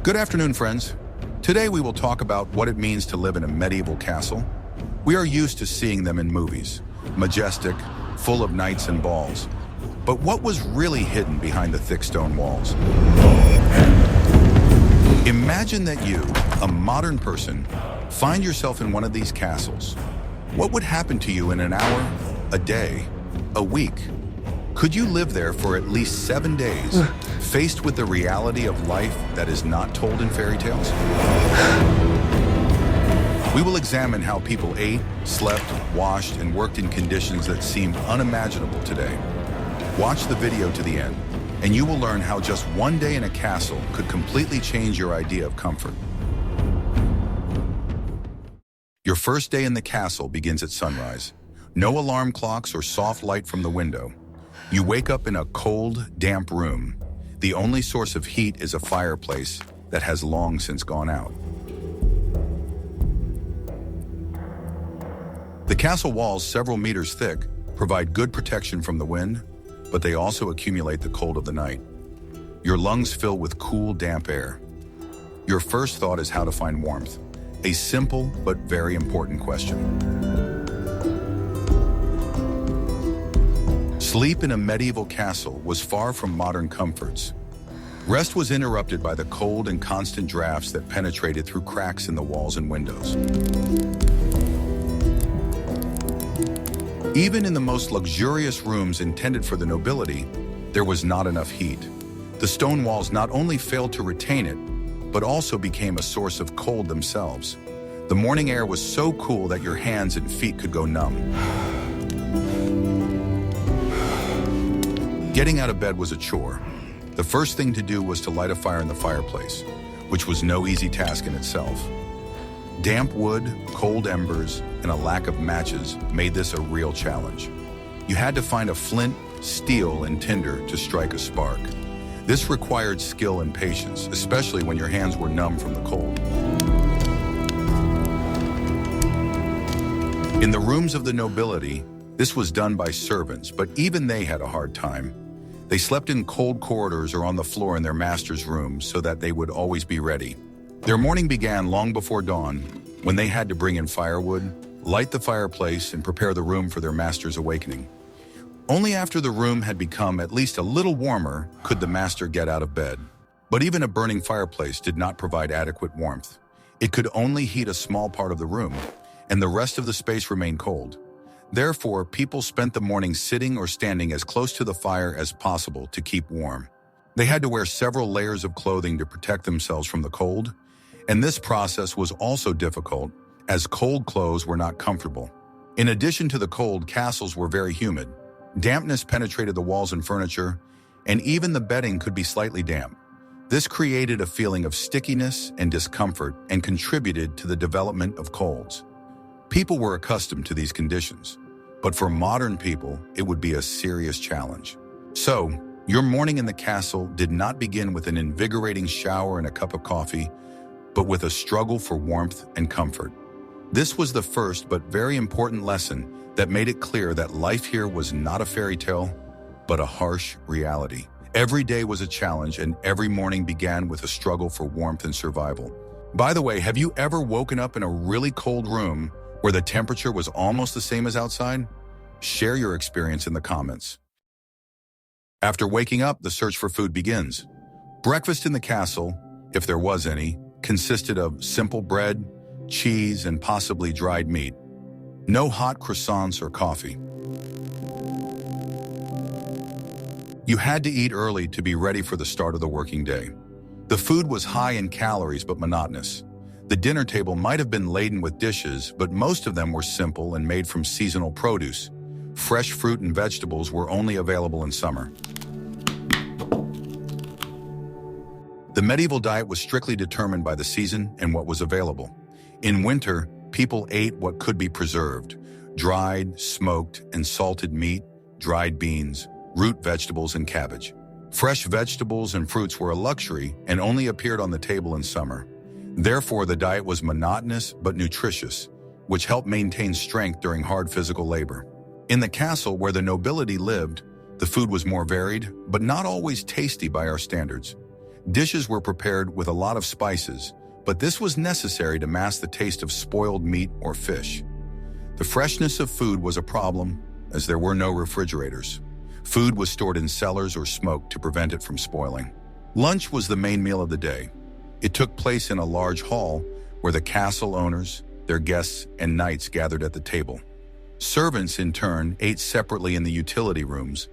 Good afternoon, friends. Today we will talk about what it means to live in a medieval castle. We are used to seeing them in movies, majestic, full of knights and balls. But what was really hidden behind the thick stone walls? Imagine that you, a modern person, find yourself in one of these castles. What would happen to you in an hour, a day, a week? Could you live there for at least 7 days, faced with the reality of life that is not told in fairy tales? We will examine how people ate, slept, washed, and worked in conditions that seem unimaginable today. Watch the video to the end, and you will learn how just one day in a castle could completely change your idea of comfort. Your first day in the castle begins at sunrise. No alarm clocks or soft light from the window. You wake up in a cold, damp room. The only source of heat is a fireplace that has long since gone out. The castle walls, several meters thick, provide good protection from the wind, but they also accumulate the cold of the night. Your lungs fill with cool, damp air. Your first thought is how to find warmth, a simple but very important question. Sleep in a medieval castle was far from modern comforts. Rest was interrupted by the cold and constant drafts that penetrated through cracks in the walls and windows. Even in the most luxurious rooms intended for the nobility, there was not enough heat. The stone walls not only failed to retain it, but also became a source of cold themselves. The morning air was so cool that your hands and feet could go numb. Getting out of bed was a chore. The first thing to do was to light a fire in the fireplace, which was no easy task in itself. Damp wood, cold embers, and a lack of matches made this a real challenge. You had to find a flint, steel, and tinder to strike a spark. This required skill and patience, especially when your hands were numb from the cold. In the rooms of the nobility, this was done by servants, but even they had a hard time. They slept in cold corridors or on the floor in their master's rooms so that they would always be ready. Their morning began long before dawn, when they had to bring in firewood, light the fireplace, and prepare the room for their master's awakening. Only after the room had become at least a little warmer could the master get out of bed. But even a burning fireplace did not provide adequate warmth. It could only heat a small part of the room, and the rest of the space remained cold. Therefore, people spent the morning sitting or standing as close to the fire as possible to keep warm. They had to wear several layers of clothing to protect themselves from the cold, and this process was also difficult, as cold clothes were not comfortable. In addition to the cold, castles were very humid. Dampness penetrated the walls and furniture, and even the bedding could be slightly damp. This created a feeling of stickiness and discomfort and contributed to the development of colds. People were accustomed to these conditions, but for modern people, it would be a serious challenge. So, your morning in the castle did not begin with an invigorating shower and a cup of coffee, but with a struggle for warmth and comfort. This was the first but very important lesson that made it clear that life here was not a fairy tale, but a harsh reality. Every day was a challenge, and every morning began with a struggle for warmth and survival. By the way, have you ever woken up in a really cold room where the temperature was almost the same as outside? Share your experience in the comments. After waking up, the search for food begins. Breakfast in the castle, if there was any, consisted of simple bread, cheese, and possibly dried meat. No hot croissants or coffee. You had to eat early to be ready for the start of the working day. The food was high in calories but monotonous. The dinner table might have been laden with dishes, but most of them were simple and made from seasonal produce. Fresh fruit and vegetables were only available in summer. The medieval diet was strictly determined by the season and what was available. In winter, people ate what could be preserved: dried, smoked, and salted meat, dried beans, root vegetables, and cabbage. Fresh vegetables and fruits were a luxury and only appeared on the table in summer. Therefore, the diet was monotonous but nutritious, which helped maintain strength during hard physical labor. In the castle where the nobility lived, the food was more varied, but not always tasty by our standards. Dishes were prepared with a lot of spices, but this was necessary to mask the taste of spoiled meat or fish. The freshness of food was a problem, as there were no refrigerators. Food was stored in cellars or smoked to prevent it from spoiling. Lunch was the main meal of the day. It took place in a large hall where the castle owners, their guests, and knights gathered at the table. Servants, in turn, ate separately in the utility rooms,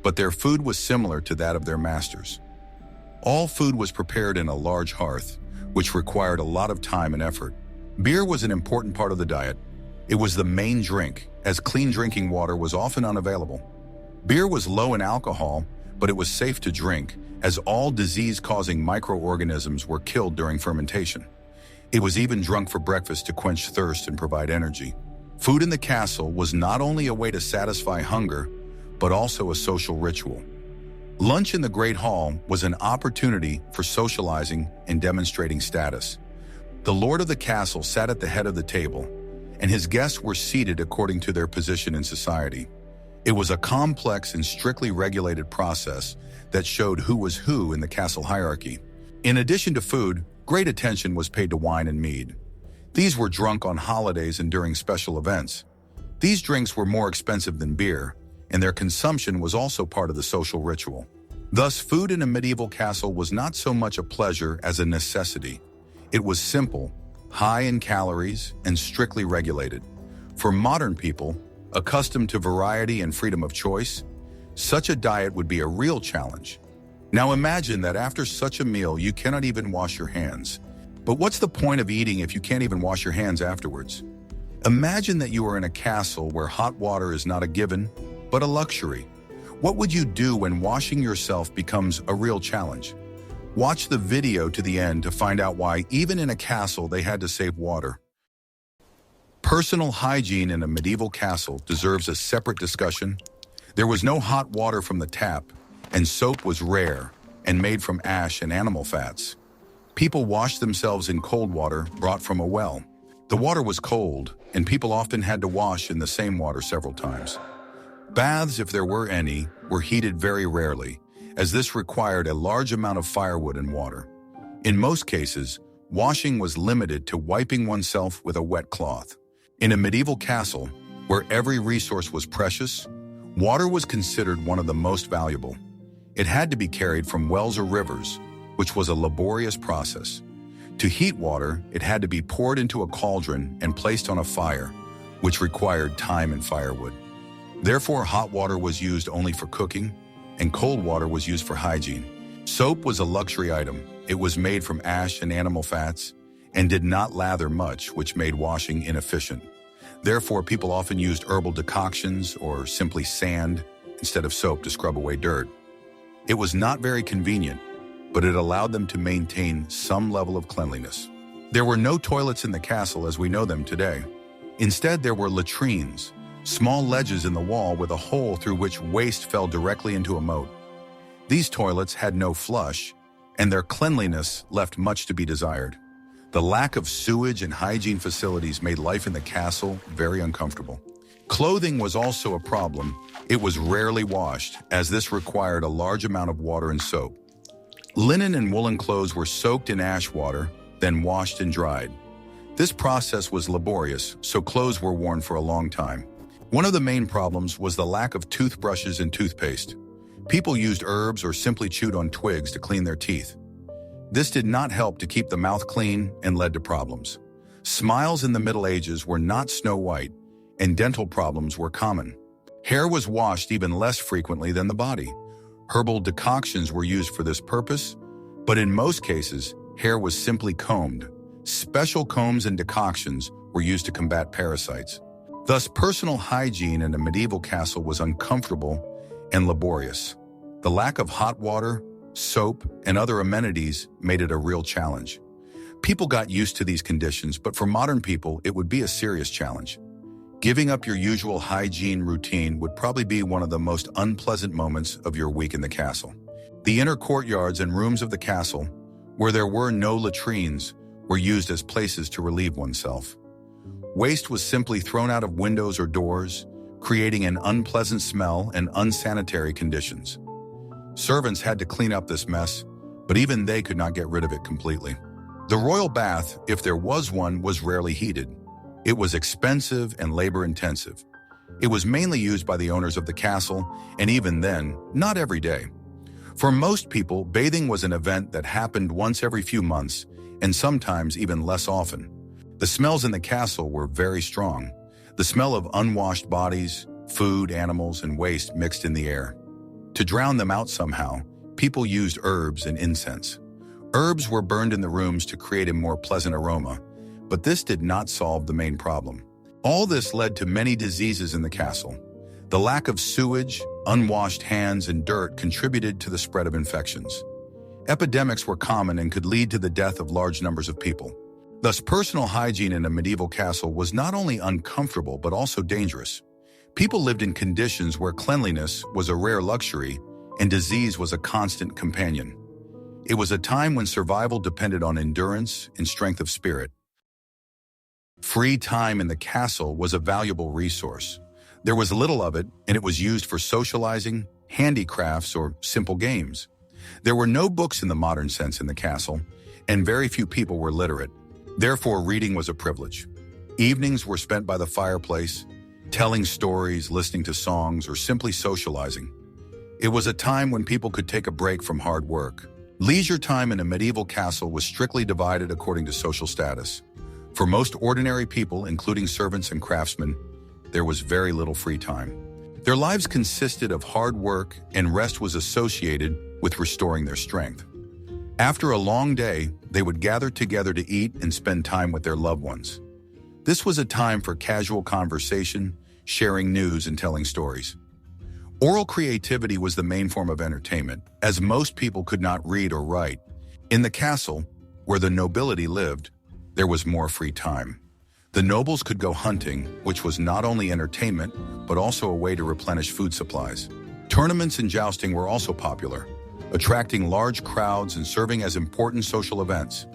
but their food was similar to that of their masters. All food was prepared in a large hearth, which required a lot of time and effort. Beer was an important part of the diet. It was the main drink, as clean drinking water was often unavailable. Beer was low in alcohol, but it was safe to drink, as all disease-causing microorganisms were killed during fermentation. It was even drunk for breakfast to quench thirst and provide energy. Food in the castle was not only a way to satisfy hunger, but also a social ritual. Lunch in the Great Hall was an opportunity for socializing and demonstrating status. The lord of the castle sat at the head of the table, and his guests were seated according to their position in society. It was a complex and strictly regulated process that showed who was who in the castle hierarchy. In addition to food, great attention was paid to wine and mead. These were drunk on holidays and during special events. These drinks were more expensive than beer, and their consumption was also part of the social ritual. Thus, food in a medieval castle was not so much a pleasure as a necessity. It was simple, high in calories, and strictly regulated. For modern people, accustomed to variety and freedom of choice, such a diet would be a real challenge. Now imagine that after such a meal you cannot even wash your hands. But what's the point of eating if you can't even wash your hands afterwards? Imagine that you are in a castle where hot water is not a given, but a luxury. What would you do when washing yourself becomes a real challenge? Watch the video to the end to find out why, even in a castle, they had to save water. Personal hygiene in a medieval castle deserves a separate discussion. There was no hot water from the tap, and soap was rare and made from ash and animal fats. People washed themselves in cold water brought from a well. The water was cold, and people often had to wash in the same water several times. Baths, if there were any, were heated very rarely, as this required a large amount of firewood and water. In most cases, washing was limited to wiping oneself with a wet cloth. In a medieval castle, where every resource was precious, water was considered one of the most valuable. It had to be carried from wells or rivers, which was a laborious process. To heat water, it had to be poured into a cauldron and placed on a fire, which required time and firewood. Therefore, hot water was used only for cooking, and cold water was used for hygiene. Soap was a luxury item. It was made from ash and animal fats, and did not lather much, which made washing inefficient. Therefore, people often used herbal decoctions or simply sand instead of soap to scrub away dirt. It was not very convenient, but it allowed them to maintain some level of cleanliness. There were no toilets in the castle as we know them today. Instead, there were latrines, small ledges in the wall with a hole through which waste fell directly into a moat. These toilets had no flush, and their cleanliness left much to be desired. The lack of sewage and hygiene facilities made life in the castle very uncomfortable. Clothing was also a problem. It was rarely washed, as this required a large amount of water and soap. Linen and woolen clothes were soaked in ash water, then washed and dried. This process was laborious, so clothes were worn for a long time. One of the main problems was the lack of toothbrushes and toothpaste. People used herbs or simply chewed on twigs to clean their teeth. This did not help to keep the mouth clean and led to problems. Smiles in the Middle Ages were not snow white, and dental problems were common. Hair was washed even less frequently than the body. Herbal decoctions were used for this purpose, but in most cases, hair was simply combed. Special combs and decoctions were used to combat parasites. Thus, personal hygiene in a medieval castle was uncomfortable and laborious. The lack of hot water, soap, and other amenities made it a real challenge. People got used to these conditions, but for modern people, it would be a serious challenge. Giving up your usual hygiene routine would probably be one of the most unpleasant moments of your week in the castle. The inner courtyards and rooms of the castle, where there were no latrines, were used as places to relieve oneself. Waste was simply thrown out of windows or doors, creating an unpleasant smell and unsanitary conditions. Servants had to clean up this mess, but even they could not get rid of it completely. The royal bath, if there was one, was rarely heated. It was expensive and labor-intensive. It was mainly used by the owners of the castle, and even then, not every day. For most people, bathing was an event that happened once every few months, and sometimes even less often. The smells in the castle were very strong. The smell of unwashed bodies, food, animals, and waste mixed in the air. To drown them out somehow, people used herbs and incense. Herbs were burned in the rooms to create a more pleasant aroma, but this did not solve the main problem. All this led to many diseases in the castle. The lack of sewage, unwashed hands, and dirt contributed to the spread of infections. Epidemics were common and could lead to the death of large numbers of people. Thus, personal hygiene in a medieval castle was not only uncomfortable but also dangerous. People lived in conditions where cleanliness was a rare luxury and disease was a constant companion. It was a time when survival depended on endurance and strength of spirit. Free time in the castle was a valuable resource. There was little of it, and it was used for socializing, handicrafts, or simple games. There were no books in the modern sense in the castle, and very few people were literate. Therefore, reading was a privilege. Evenings were spent by the fireplace, telling stories, listening to songs, or simply socializing. It was a time when people could take a break from hard work. Leisure time in a medieval castle was strictly divided according to social status. For most ordinary people, including servants and craftsmen, there was very little free time. Their lives consisted of hard work, and rest was associated with restoring their strength. After a long day, they would gather together to eat and spend time with their loved ones. This was a time for casual conversation, sharing news, and telling stories. Oral creativity was the main form of entertainment, as most people could not read or write. In the castle, where the nobility lived, there was more free time. The nobles could go hunting, which was not only entertainment, but also a way to replenish food supplies. Tournaments and jousting were also popular, attracting large crowds and serving as important social events.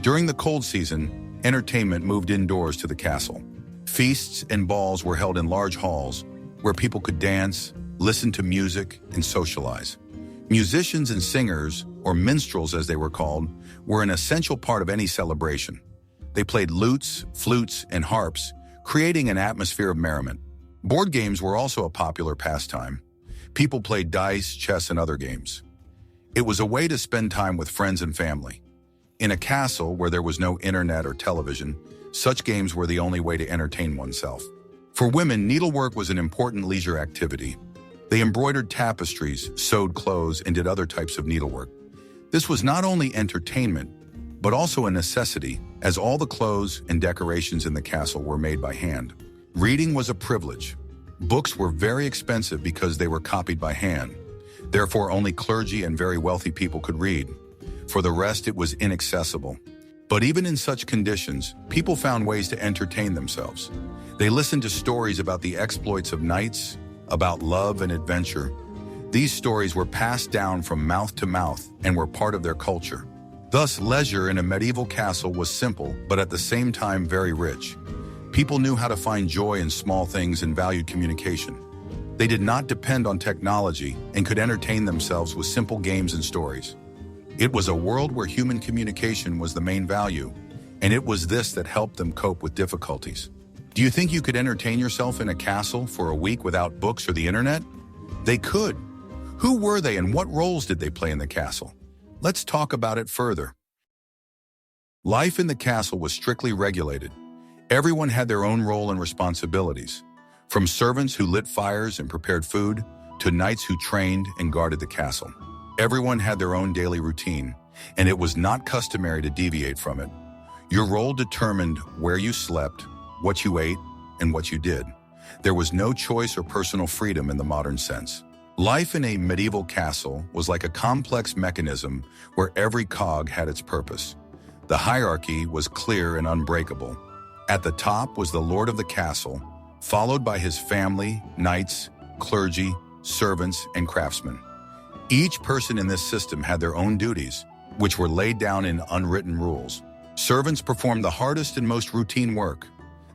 During the cold season, entertainment moved indoors to the castle. Feasts and balls were held in large halls, where people could dance, listen to music, and socialize. Musicians and singers, or minstrels as they were called, were an essential part of any celebration. They played lutes, flutes, and harps, creating an atmosphere of merriment. Board games were also a popular pastime. People played dice, chess, and other games. It was a way to spend time with friends and family. In a castle where there was no internet or television, such games were the only way to entertain oneself. For women, needlework was an important leisure activity. They embroidered tapestries, sewed clothes, and did other types of needlework. This was not only entertainment, but also a necessity, as all the clothes and decorations in the castle were made by hand. Reading was a privilege. Books were very expensive because they were copied by hand. Therefore, only clergy and very wealthy people could read. For the rest, it was inaccessible. But even in such conditions, people found ways to entertain themselves. They listened to stories about the exploits of knights, about love and adventure. These stories were passed down from mouth to mouth and were part of their culture. Thus, leisure in a medieval castle was simple, but at the same time very rich. People knew how to find joy in small things and valued communication. They did not depend on technology and could entertain themselves with simple games and stories. It was a world where human communication was the main value, and it was this that helped them cope with difficulties. Do you think you could entertain yourself in a castle for a week without books or the internet? They could. Who were they and what roles did they play in the castle? Let's talk about it further. Life in the castle was strictly regulated. Everyone had their own role and responsibilities, from servants who lit fires and prepared food, to knights who trained and guarded the castle. Everyone had their own daily routine, and it was not customary to deviate from it. Your role determined where you slept, what you ate, and what you did. There was no choice or personal freedom in the modern sense. Life in a medieval castle was like a complex mechanism where every cog had its purpose. The hierarchy was clear and unbreakable. At the top was the lord of the castle, followed by his family, knights, clergy, servants, and craftsmen. Each person in this system had their own duties, which were laid down in unwritten rules. Servants performed the hardest and most routine work.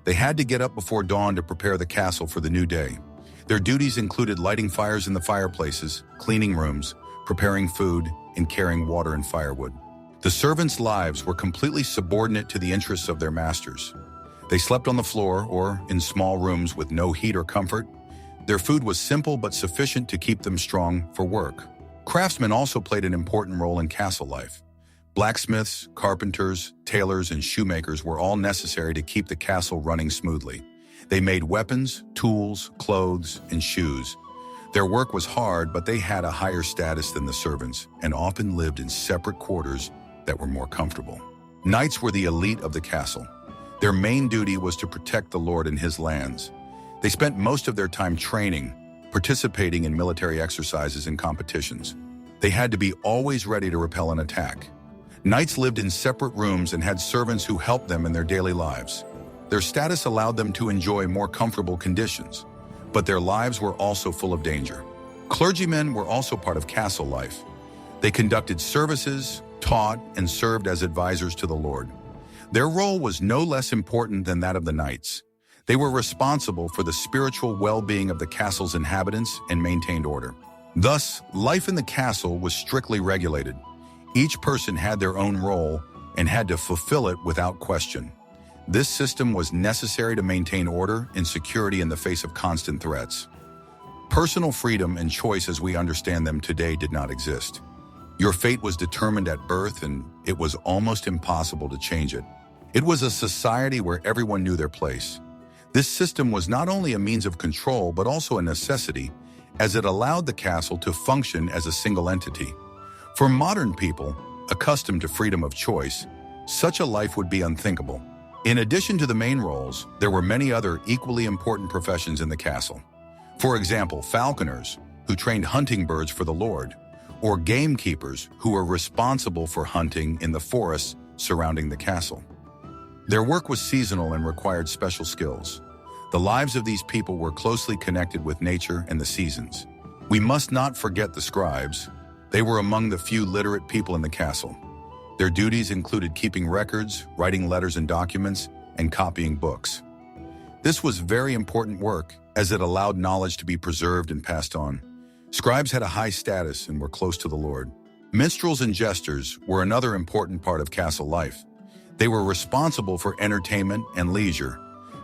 They had to get up before dawn to prepare the castle for the new day. Their duties included lighting fires in the fireplaces, cleaning rooms, preparing food, and carrying water and firewood. The servants' lives were completely subordinate to the interests of their masters. They slept on the floor or in small rooms with no heat or comfort. Their food was simple but sufficient to keep them strong for work. Craftsmen also played an important role in castle life. Blacksmiths, carpenters, tailors, and shoemakers were all necessary to keep the castle running smoothly. They made weapons, tools, clothes, and shoes. Their work was hard, but they had a higher status than the servants and often lived in separate quarters that were more comfortable. Knights were the elite of the castle. Their main duty was to protect the Lord and his lands. They spent most of their time training, participating in military exercises and competitions. They had to be always ready to repel an attack. Knights lived in separate rooms and had servants who helped them in their daily lives. Their status allowed them to enjoy more comfortable conditions, but their lives were also full of danger. Clergymen were also part of castle life. They conducted services, taught, and served as advisors to the Lord. Their role was no less important than that of the knights. They were responsible for the spiritual well-being of the castle's inhabitants and maintained order. Thus, life in the castle was strictly regulated. Each person had their own role and had to fulfill it without question. This system was necessary to maintain order and security in the face of constant threats. Personal freedom and choice as we understand them today did not exist. Your fate was determined at birth, and it was almost impossible to change it. It was a society where everyone knew their place. This system was not only a means of control, but also a necessity, as it allowed the castle to function as a single entity. For modern people, accustomed to freedom of choice, such a life would be unthinkable. In addition to the main roles, there were many other equally important professions in the castle. For example, falconers, who trained hunting birds for the Lord, or gamekeepers who were responsible for hunting in the forests surrounding the castle. Their work was seasonal and required special skills. The lives of these people were closely connected with nature and the seasons. We must not forget the scribes. They were among the few literate people in the castle. Their duties included keeping records, writing letters and documents, and copying books. This was very important work, as it allowed knowledge to be preserved and passed on. Scribes had a high status and were close to the Lord. Minstrels and jesters were another important part of castle life. They were responsible for entertainment and leisure.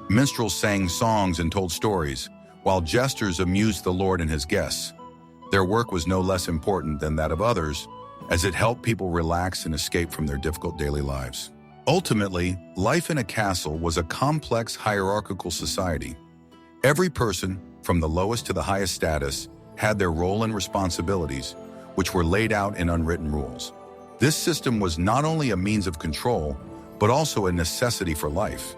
Minstrels sang songs and told stories, while jesters amused the Lord and his guests. Their work was no less important than that of others, as it helped people relax and escape from their difficult daily lives. Ultimately, life in a castle was a complex hierarchical society. Every person, from the lowest to the highest status, had their role and responsibilities, which were laid out in unwritten rules. This system was not only a means of control, but also a necessity for life.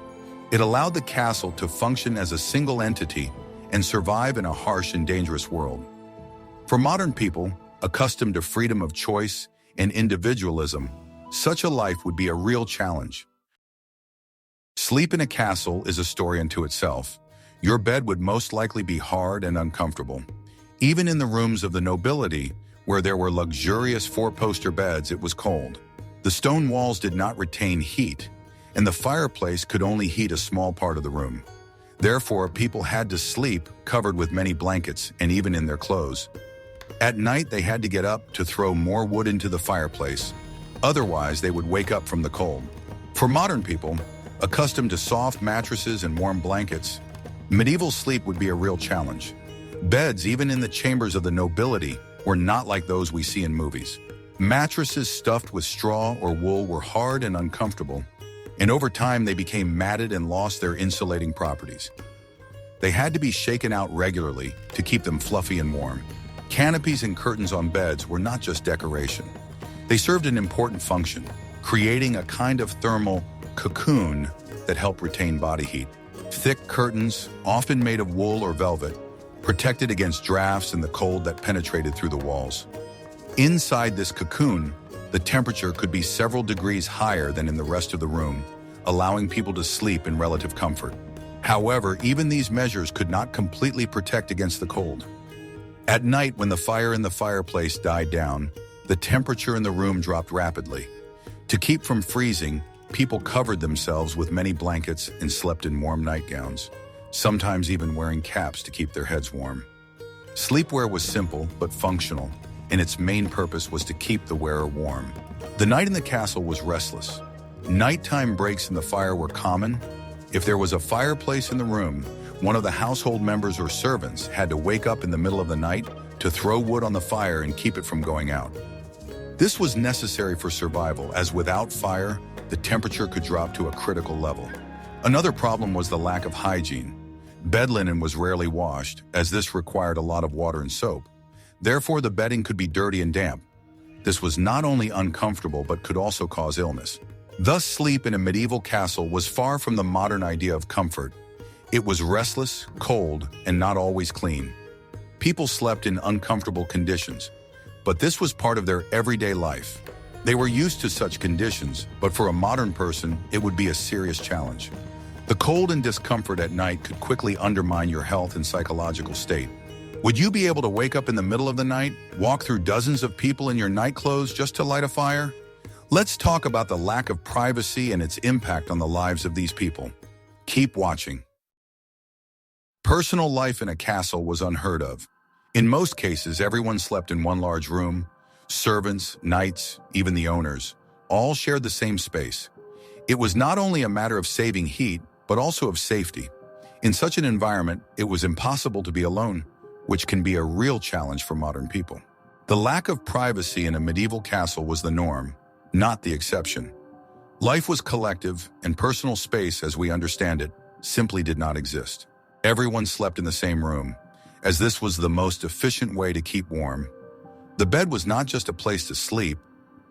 It allowed the castle to function as a single entity and survive in a harsh and dangerous world. For modern people, accustomed to freedom of choice and individualism, such a life would be a real challenge. Sleep in a castle is a story unto itself. Your bed would most likely be hard and uncomfortable. Even in the rooms of the nobility, where there were luxurious four-poster beds, it was cold. The stone walls did not retain heat, and the fireplace could only heat a small part of the room. Therefore, people had to sleep covered with many blankets and even in their clothes. At night, they had to get up to throw more wood into the fireplace. Otherwise, they would wake up from the cold. For modern people, accustomed to soft mattresses and warm blankets, medieval sleep would be a real challenge. Beds, even in the chambers of the nobility, were not like those we see in movies. Mattresses stuffed with straw or wool were hard and uncomfortable, and over time they became matted and lost their insulating properties. They had to be shaken out regularly to keep them fluffy and warm. Canopies and curtains on beds were not just decoration. They served an important function, creating a kind of thermal cocoon that helped retain body heat. Thick curtains, often made of wool or velvet, protected against drafts and the cold that penetrated through the walls. Inside this cocoon, the temperature could be several degrees higher than in the rest of the room, allowing people to sleep in relative comfort. However, even these measures could not completely protect against the cold. At night, when the fire in the fireplace died down, the temperature in the room dropped rapidly. To keep from freezing, people covered themselves with many blankets and slept in warm nightgowns, sometimes even wearing caps to keep their heads warm. Sleepwear was simple but functional. and its main purpose was to keep the wearer warm. The night in the castle was restless. Nighttime breaks in the fire were common. If there was a fireplace in the room, one of the household members or servants had to wake up in the middle of the night to throw wood on the fire and keep it from going out. This was necessary for survival, as without fire, the temperature could drop to a critical level. Another problem was the lack of hygiene. Bed linen was rarely washed, as this required a lot of water and soap. Therefore, the bedding could be dirty and damp. This was not only uncomfortable but could also cause illness. Thus, sleep in a medieval castle was far from the modern idea of comfort. It was restless, cold, and not always clean. People slept in uncomfortable conditions, but this was part of their everyday life. They were used to such conditions, but for a modern person, it would be a serious challenge. The cold and discomfort at night could quickly undermine your health and psychological state. Would you be able to wake up in the middle of the night, walk through dozens of people in your night clothes just to light a fire? Let's talk about the lack of privacy and its impact on the lives of these people. Keep watching. Personal life in a castle was unheard of. In most cases, everyone slept in one large room. Servants, knights, even the owners, all shared the same space. It was not only a matter of saving heat, but also of safety. In such an environment, it was impossible to be alone, which can be a real challenge for modern people. The lack of privacy in a medieval castle was the norm, not the exception. Life was collective, and personal space, as we understand it, simply did not exist. Everyone slept in the same room, as this was the most efficient way to keep warm. The bed was not just a place to sleep,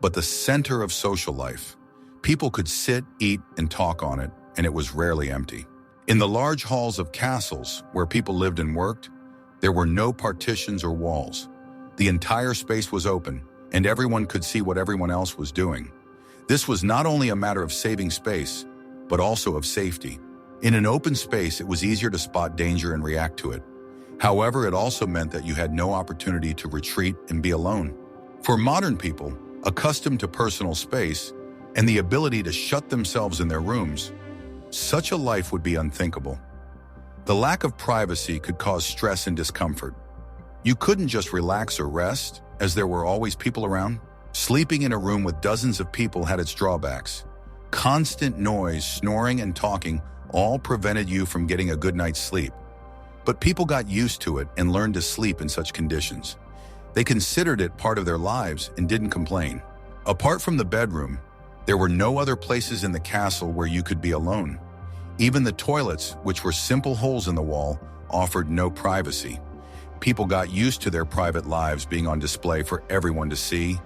but the center of social life. People could sit, eat, and talk on it, and it was rarely empty. In the large halls of castles, where people lived and worked, there were no partitions or walls. The entire space was open, and everyone could see what everyone else was doing. This was not only a matter of saving space, but also of safety. In an open space, it was easier to spot danger and react to it. However, it also meant that you had no opportunity to retreat and be alone. For modern people, accustomed to personal space and the ability to shut themselves in their rooms, such a life would be unthinkable. The lack of privacy could cause stress and discomfort. You couldn't just relax or rest, as there were always people around. Sleeping in a room with dozens of people had its drawbacks. Constant noise, snoring, and talking all prevented you from getting a good night's sleep. But people got used to it and learned to sleep in such conditions. They considered it part of their lives and didn't complain. Apart from the bedroom, there were no other places in the castle where you could be alone. Even the toilets, which were simple holes in the wall, offered no privacy. People got used to their private lives being on display for everyone to see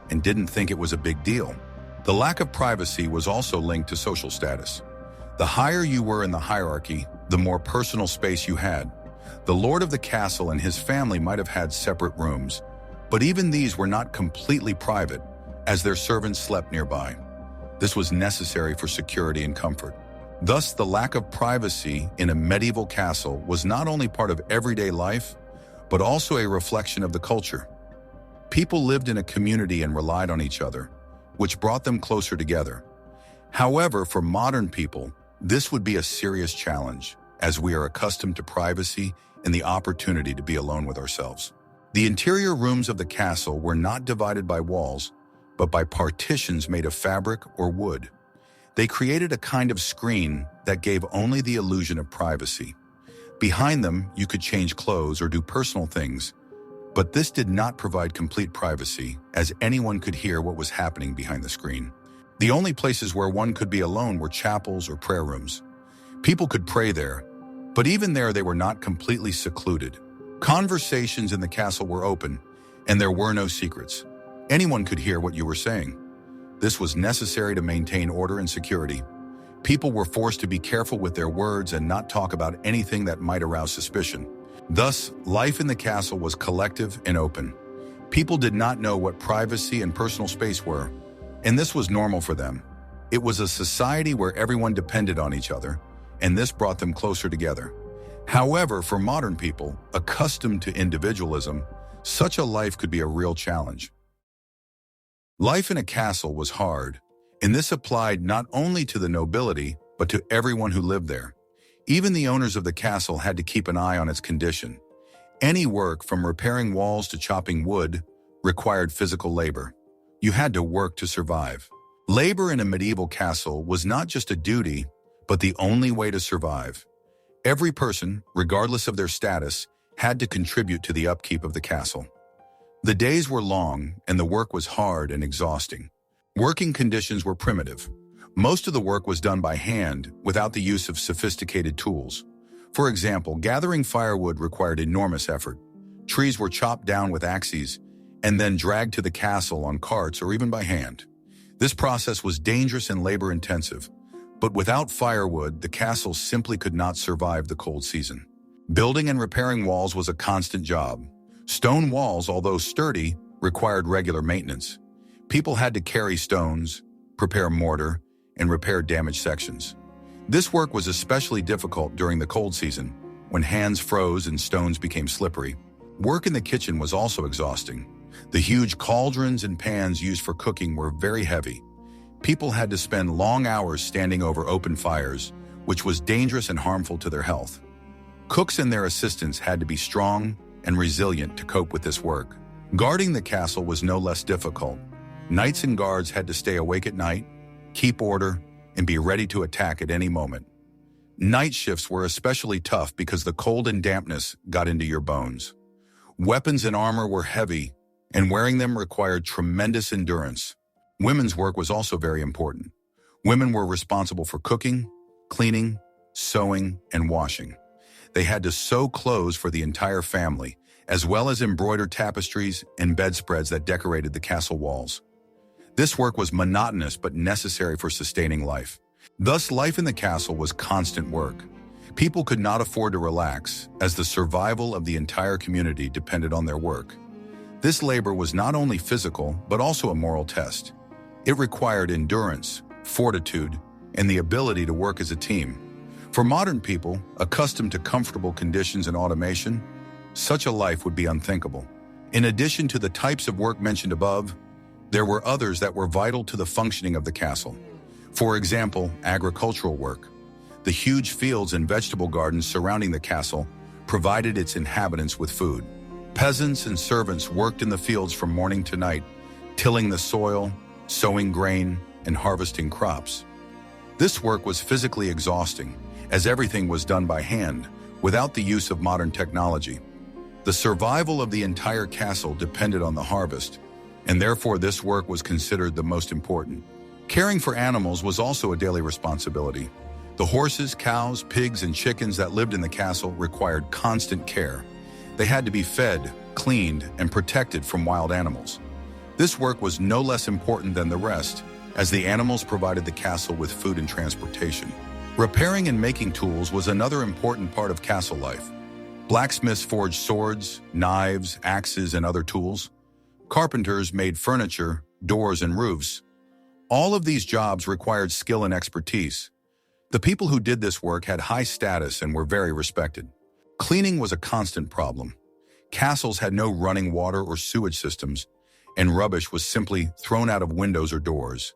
and didn't think it was a big deal. The lack of privacy was also linked to social status. The higher you were in the hierarchy, the more personal space you had. The lord of the castle and his family might have had separate rooms, but even these were not completely private, as their servants slept nearby. This was necessary for security and comfort. Thus, the lack of privacy in a medieval castle was not only part of everyday life, but also a reflection of the culture. People lived in a community and relied on each other, which brought them closer together. However, for modern people, this would be a serious challenge, as we are accustomed to privacy and the opportunity to be alone with ourselves. The interior rooms of the castle were not divided by walls, but by partitions made of fabric or wood. They created a kind of screen that gave only the illusion of privacy. Behind them, you could change clothes or do personal things, but this did not provide complete privacy, as anyone could hear what was happening behind the screen. The only places where one could be alone were chapels or prayer rooms. People could pray there, but even there they were not completely secluded. Conversations in the castle were open, and there were no secrets. Anyone could hear what you were saying. This was necessary to maintain order and security. People were forced to be careful with their words and not talk about anything that might arouse suspicion. Thus, life in the castle was collective and open. People did not know what privacy and personal space were, and this was normal for them. It was a society where everyone depended on each other, and this brought them closer together. However, for modern people, accustomed to individualism, such a life could be a real challenge. Life in a castle was hard, and this applied not only to the nobility, but to everyone who lived there. Even the owners of the castle had to keep an eye on its condition. Any work, from repairing walls to chopping wood, required physical labor. You had to work to survive. Labor in a medieval castle was not just a duty, but the only way to survive. Every person, regardless of their status, had to contribute to the upkeep of the castle. The days were long, and the work was hard and exhausting. Working conditions were primitive. Most of the work was done by hand, without the use of sophisticated tools. For example, gathering firewood required enormous effort. Trees were chopped down with axes, and then dragged to the castle on carts or even by hand. This process was dangerous and labor-intensive, but without firewood, the castle simply could not survive the cold season. Building and repairing walls was a constant job. Stone walls, although sturdy, required regular maintenance. People had to carry stones, prepare mortar, and repair damaged sections. This work was especially difficult during the cold season, when hands froze and stones became slippery. Work in the kitchen was also exhausting. The huge cauldrons and pans used for cooking were very heavy. People had to spend long hours standing over open fires, which was dangerous and harmful to their health. Cooks and their assistants had to be strong and resilient to cope with this work. Guarding the castle was no less difficult. Knights and guards had to stay awake at night, keep order, and be ready to attack at any moment. Night shifts were especially tough because the cold and dampness got into your bones. Weapons and armor were heavy, and wearing them required tremendous endurance. Women's work was also very important. Women were responsible for cooking, cleaning, sewing, and washing. They had to sew clothes for the entire family, as well as embroider tapestries and bedspreads that decorated the castle walls. This work was monotonous but necessary for sustaining life. Thus, life in the castle was constant work. People could not afford to relax, as the survival of the entire community depended on their work. This labor was not only physical, but also a moral test. It required endurance, fortitude, and the ability to work as a team. For modern people, accustomed to comfortable conditions and automation, such a life would be unthinkable. In addition to the types of work mentioned above, there were others that were vital to the functioning of the castle. For example, agricultural work. The huge fields and vegetable gardens surrounding the castle provided its inhabitants with food. Peasants and servants worked in the fields from morning to night, tilling the soil, sowing grain, and harvesting crops. This work was physically exhausting, as everything was done by hand, without the use of modern technology. The survival of the entire castle depended on the harvest, and therefore this work was considered the most important. Caring for animals was also a daily responsibility. The horses, cows, pigs, and chickens that lived in the castle required constant care. They had to be fed, cleaned, and protected from wild animals. This work was no less important than the rest, as the animals provided the castle with food and transportation. Repairing and making tools was another important part of castle life. Blacksmiths forged swords, knives, axes, and other tools. Carpenters made furniture, doors, and roofs. All of these jobs required skill and expertise. The people who did this work had high status and were very respected. Cleaning was a constant problem. Castles had no running water or sewage systems, and rubbish was simply thrown out of windows or doors.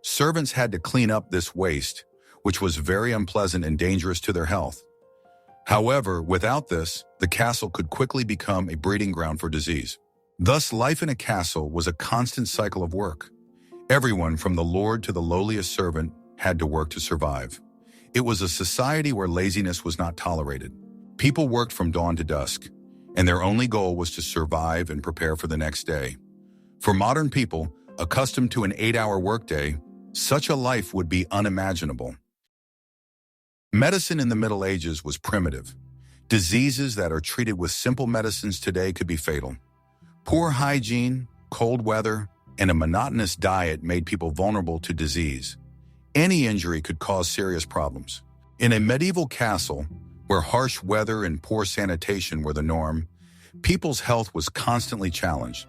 Servants had to clean up this waste, which was very unpleasant and dangerous to their health. However, without this, the castle could quickly become a breeding ground for disease. Thus, life in a castle was a constant cycle of work. Everyone, from the lord to the lowliest servant, had to work to survive. It was a society where laziness was not tolerated. People worked from dawn to dusk, and their only goal was to survive and prepare for the next day. For modern people, accustomed to an 8-hour workday, such a life would be unimaginable. Medicine in the Middle Ages was primitive. Diseases that are treated with simple medicines today could be fatal. Poor hygiene, cold weather, and a monotonous diet made people vulnerable to disease. Any injury could cause serious problems. In a medieval castle, where harsh weather and poor sanitation were the norm, people's health was constantly challenged.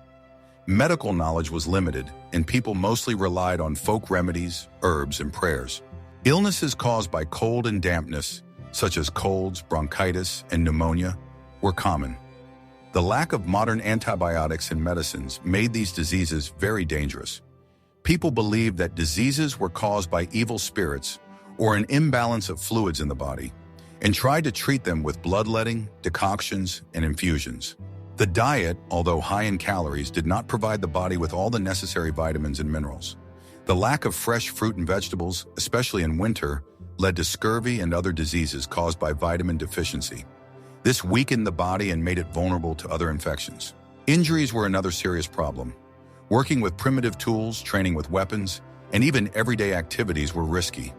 Medical knowledge was limited, and people mostly relied on folk remedies, herbs, and prayers. Illnesses caused by cold and dampness, such as colds, bronchitis, and pneumonia, were common. The lack of modern antibiotics and medicines made these diseases very dangerous. People believed that diseases were caused by evil spirits or an imbalance of fluids in the body, and tried to treat them with bloodletting, decoctions, and infusions. The diet, although high in calories, did not provide the body with all the necessary vitamins and minerals. The lack of fresh fruit and vegetables, especially in winter, led to scurvy and other diseases caused by vitamin deficiency. This weakened the body and made it vulnerable to other infections. Injuries were another serious problem. Working with primitive tools, training with weapons, and even everyday activities were risky.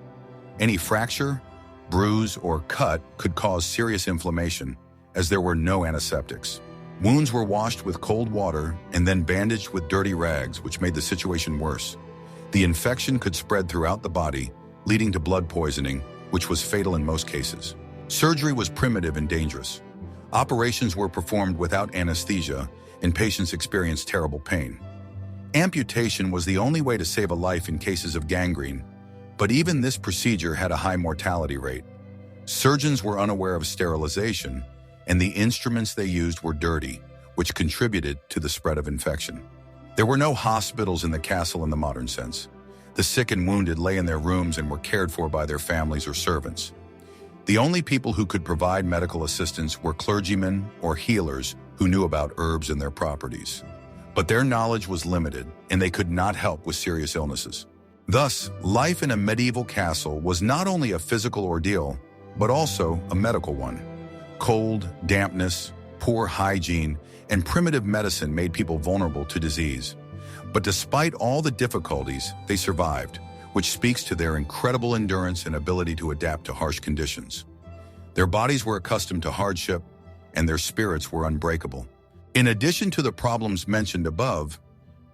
Any fracture, bruise, or cut could cause serious inflammation, as there were no antiseptics. Wounds were washed with cold water and then bandaged with dirty rags, which made the situation worse. The infection could spread throughout the body, leading to blood poisoning, which was fatal in most cases. Surgery was primitive and dangerous. Operations were performed without anesthesia, and patients experienced terrible pain. Amputation was the only way to save a life in cases of gangrene, but even this procedure had a high mortality rate. Surgeons were unaware of sterilization, and the instruments they used were dirty, which contributed to the spread of infection. There were no hospitals in the castle in the modern sense. The sick and wounded lay in their rooms and were cared for by their families or servants. The only people who could provide medical assistance were clergymen or healers who knew about herbs and their properties. But their knowledge was limited, and they could not help with serious illnesses. Thus, life in a medieval castle was not only a physical ordeal, but also a medical one. Cold, dampness, poor hygiene, and primitive medicine made people vulnerable to disease. But despite all the difficulties, they survived, which speaks to their incredible endurance and ability to adapt to harsh conditions. Their bodies were accustomed to hardship, and their spirits were unbreakable. In addition to the problems mentioned above,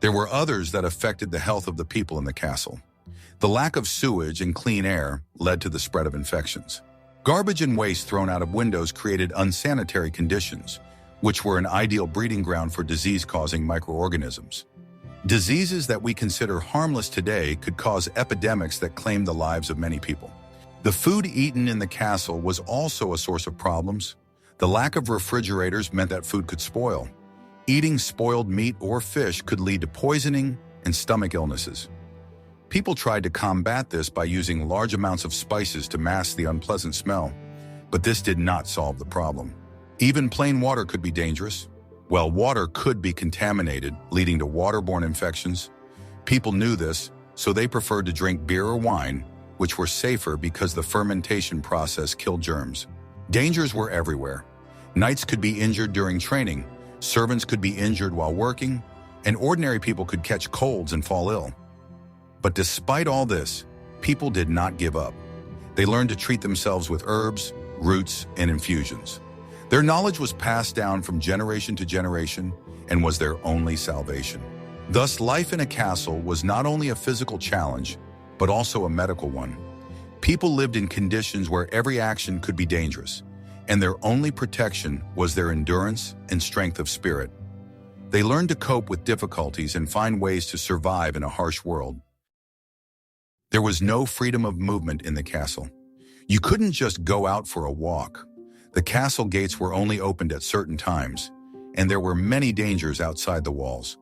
there were others that affected the health of the people in the castle. The lack of sewage and clean air led to the spread of infections. Garbage and waste thrown out of windows created unsanitary conditions, which were an ideal breeding ground for disease-causing microorganisms. Diseases that we consider harmless today could cause epidemics that claimed the lives of many people. The food eaten in the castle was also a source of problems. The lack of refrigerators meant that food could spoil. Eating spoiled meat or fish could lead to poisoning and stomach illnesses. People tried to combat this by using large amounts of spices to mask the unpleasant smell, but this did not solve the problem. Even plain water could be dangerous. Well, water could be contaminated, leading to waterborne infections. People knew this, so they preferred to drink beer or wine, which were safer because the fermentation process killed germs. Dangers were everywhere. Knights could be injured during training, servants could be injured while working, and ordinary people could catch colds and fall ill. But despite all this, people did not give up. They learned to treat themselves with herbs, roots, and infusions. Their knowledge was passed down from generation to generation and was their only salvation. Thus, life in a castle was not only a physical challenge, but also a medical one. People lived in conditions where every action could be dangerous, and their only protection was their endurance and strength of spirit. They learned to cope with difficulties and find ways to survive in a harsh world. There was no freedom of movement in the castle. You couldn't just go out for a walk. The castle gates were only opened at certain times, and there were many dangers outside the walls.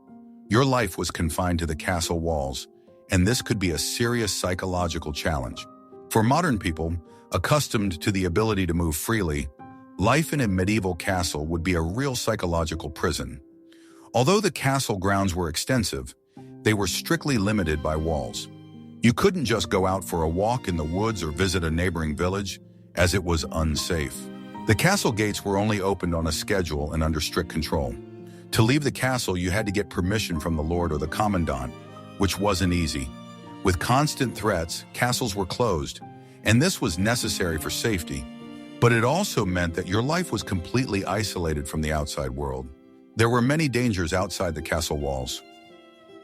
Your life was confined to the castle walls, and this could be a serious psychological challenge. For modern people, accustomed to the ability to move freely, life in a medieval castle would be a real psychological prison. Although the castle grounds were extensive, they were strictly limited by walls. You couldn't just go out for a walk in the woods or visit a neighboring village, as it was unsafe. The castle gates were only opened on a schedule and under strict control. To leave the castle, you had to get permission from the lord or the commandant, which wasn't easy. With constant threats, castles were closed, and this was necessary for safety. But it also meant that your life was completely isolated from the outside world. There were many dangers outside the castle walls.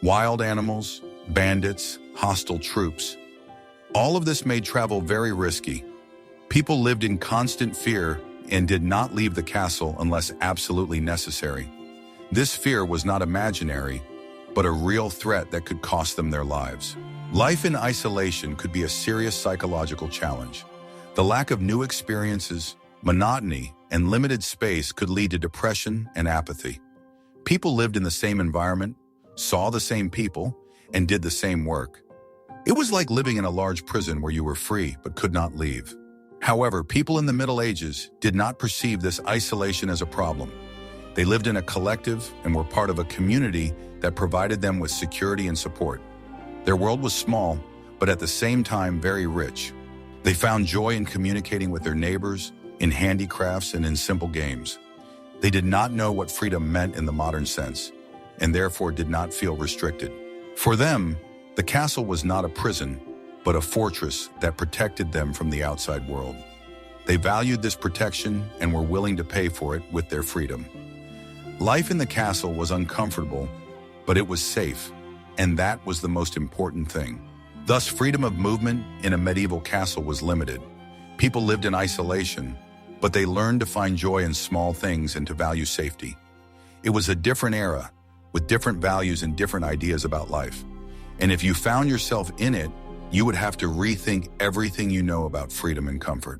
Wild animals, bandits, hostile troops. All of this made travel very risky. People lived in constant fear and did not leave the castle unless absolutely necessary. This fear was not imaginary, but a real threat that could cost them their lives. Life in isolation could be a serious psychological challenge. The lack of new experiences, monotony, and limited space could lead to depression and apathy. People lived in the same environment, saw the same people, and did the same work. It was like living in a large prison where you were free but could not leave. However, people in the Middle Ages did not perceive this isolation as a problem. They lived in a collective and were part of a community that provided them with security and support. Their world was small, but at the same time very rich. They found joy in communicating with their neighbors, in handicrafts, and in simple games. They did not know what freedom meant in the modern sense, and therefore did not feel restricted. For them, the castle was not a prison, but a fortress that protected them from the outside world. They valued this protection and were willing to pay for it with their freedom. Life in the castle was uncomfortable, but it was safe, and that was the most important thing. Thus, freedom of movement in a medieval castle was limited. People lived in isolation, but they learned to find joy in small things and to value safety. It was a different era, with different values and different ideas about life. And if you found yourself in it, you would have to rethink everything you know about freedom and comfort.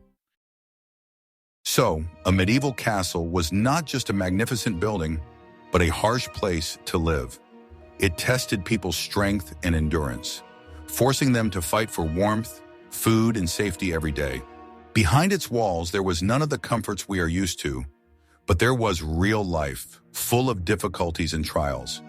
So, a medieval castle was not just a magnificent building, but a harsh place to live. It tested people's strength and endurance, forcing them to fight for warmth, food, and safety every day. Behind its walls, there was none of the comforts we are used to, but there was real life, full of difficulties and trials.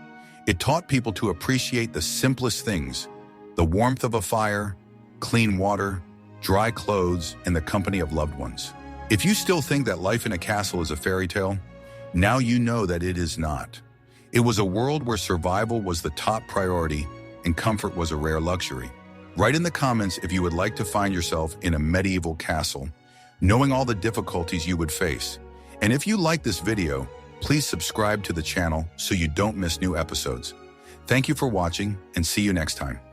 It taught people to appreciate the simplest things: the warmth of a fire, clean water, dry clothes, and the company of loved ones. If you still think that life in a castle is a fairy tale, now you know that it is not. It was a world where survival was the top priority and comfort was a rare luxury. Write in the comments if you would like to find yourself in a medieval castle, knowing all the difficulties you would face. And if you like this video, please subscribe to the channel so you don't miss new episodes. Thank you for watching, and see you next time.